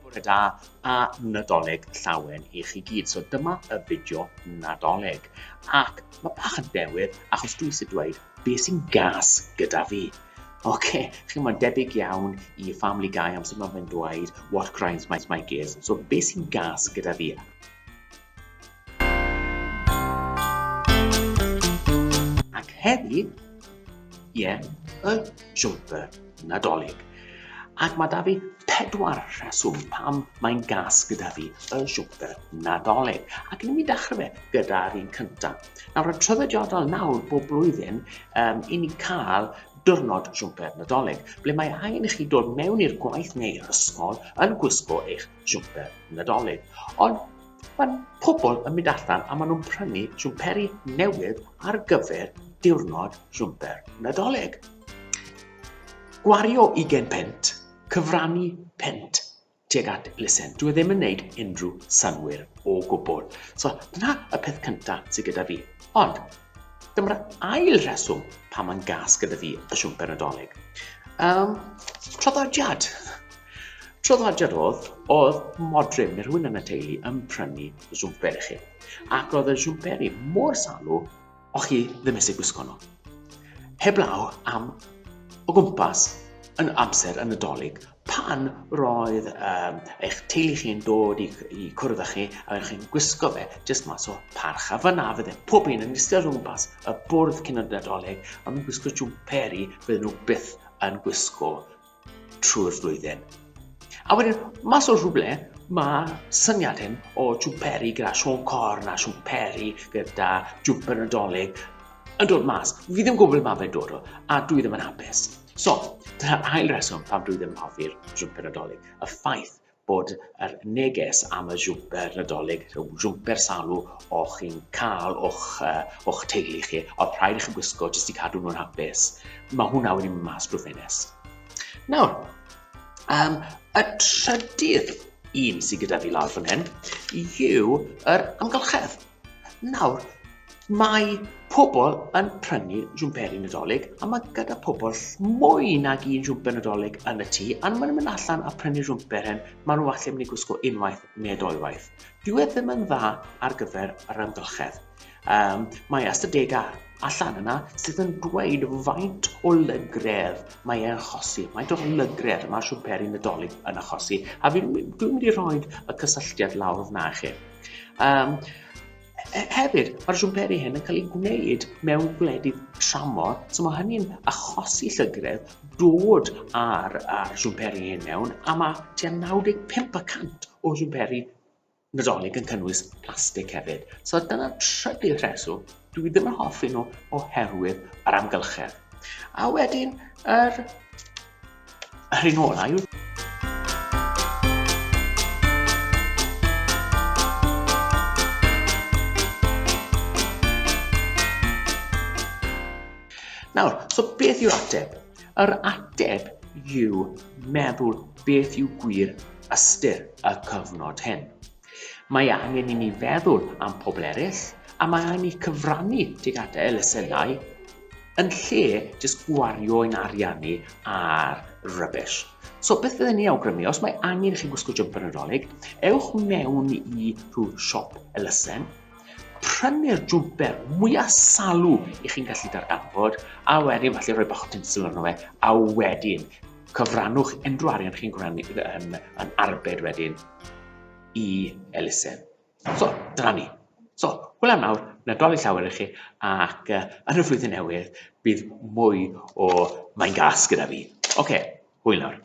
Bore da a Nadolig llawen I chi gyd. So dyma y fideo Nadolig. Ac mae bach yn newydd achos dwi sy'n dweud beth sy'n gas gyda fi. Chi'n mae'n debyg iawn I Family Guy am sy'n mae'n dweud what grinds my gears. So beth sy'n gas gyda fi? Ac heddi, y siwmper Nadolig. Ac mae da fi 4 rheswm pam mae'n gas gyda fi y siwmper Nadolig. Ac yn mynd dechrau fe gyda'r un cyntaf. Nawr, y traddodiadol nawr bob blwyddyn, I ni cael diwrnod siwmper Nadolig, ble mae angen I chi dod mewn i'r gwaith neu'r ysgol yn gwisgo eich siwmper Nadolig. Ond mae pobl yn mynd allan a maen nhw'n prynu siwmperi newydd ar gyfer diwrnod siwmper Nadolig. Gwario 20 pent, cyfrannu pent tuag at elusen. Dwi ddim yn gwneud unrhyw synwyr o gwbl. So, dyna y peth cyntaf sydd gyda fi. Ond, dyma'r ail reswm pan mae'n gas gyda fi y siwmper Nadolig. Traddodiad. Traddodiad oedd modrym neu rhywun yn y teulu yn prynu y siwmper I chi. Ac oedd y siwmperi mor salw o chi ddim eisiau gwisgo nhw. Heblaw am o gwmpas yn amser yn Nadolig pan roedd eich teulu chi'n dod I cwrdd â chi a chi'n gwisgo fe jyst mas o parch. A fyna fydde pob un yn eistedd o gwmpas y bwrdd cyn y Nadolig yn gwisgo siwmperi fydden nhw byth yn gwisgo trwy'r flwyddyn. A wedyn, mas o rhywle, mae syniad hyn o siwmperi gyda Sion Corn a siwmperi gyda siwmper Nadolig yn dod mas. Fi ddim gwybod ma fe'n dod o, a dwi ddim yn hapus. So, dyna'r ail reswm pam dwi ddim yn hoffi'r siwmper Nadolig. Y ffaith bod yr neges am y siwmper Nadolig, y siwmper salw o chi'n cael o'ch teulu chi, oedd rhaid I chi gwisgo jyst I cadw nhw'n hapus. Mae hwnna wedi mynd mas drwy ffenest. Nawr, y trydydd un sydd gyda fi lawr fan hyn yw yr amgylchedd. Nawr, mae pobl yn prynu siwmperi Nadolig a mae gyda pobl mwy nag un siwmper Nadolig yn y tŷ a maen nhw'n mynd allan a prynu siwmper hyn, maen nhw falle mynd I gwisgo unwaith neu dwywaith. Dwi ddim yn dda ar gyfer yr amgylchedd. Mae ystadegau allan yna sydd yn dweud faint o lygredd mae e'n achosi. Faint o lygredd mae siwmperi Nadolig yn achosi. A dwi'n mynd I roi y cysylltiad lawr fyna I chi. Hefyd, mae'r siwmperi hyn yn cael ei gwneud mewn gwledydd tramor, so mae hynny'n achosi llygredd dod ar siwmperi hyn mewn, a mae tua 95% o siwmperi Nadolig yn cynnwys plastig hefyd. So dyna'r trydydd rheswm, dwi ddim yn hoffi nhw oherwydd yr amgylchedd. A wedyn, yr un ola yw Nawr, so beth yw'r ateb? Yr ateb yw meddwl beth yw gwir ystyr y cyfnod hyn. Mae angen I ni feddwl am pobl eraill, a mae angen I cyfrannu tuag at elusennau yn lle jyst gwario ein ariannu ar rubbish. So beth fydden ni awgrymu, os mae angen I chi gwisgo siwmper Nadolig, ewch mewn I rhyw siop elusen, prynu'r jwmper mwyaf salw I chi'n gallu darganfod, a wedyn falle rhoi bach o tinsel arno fe, a wedyn cyfrannwch unrhyw arian chi'n gwrannu yn arbed wedyn I elusen. So, dyna ni. So, hwyl am nawr, Nadolig llawer I chi, ac yn y flwyddyn newydd bydd mwy o mae'n gas gyda fi. Hwyl nawr.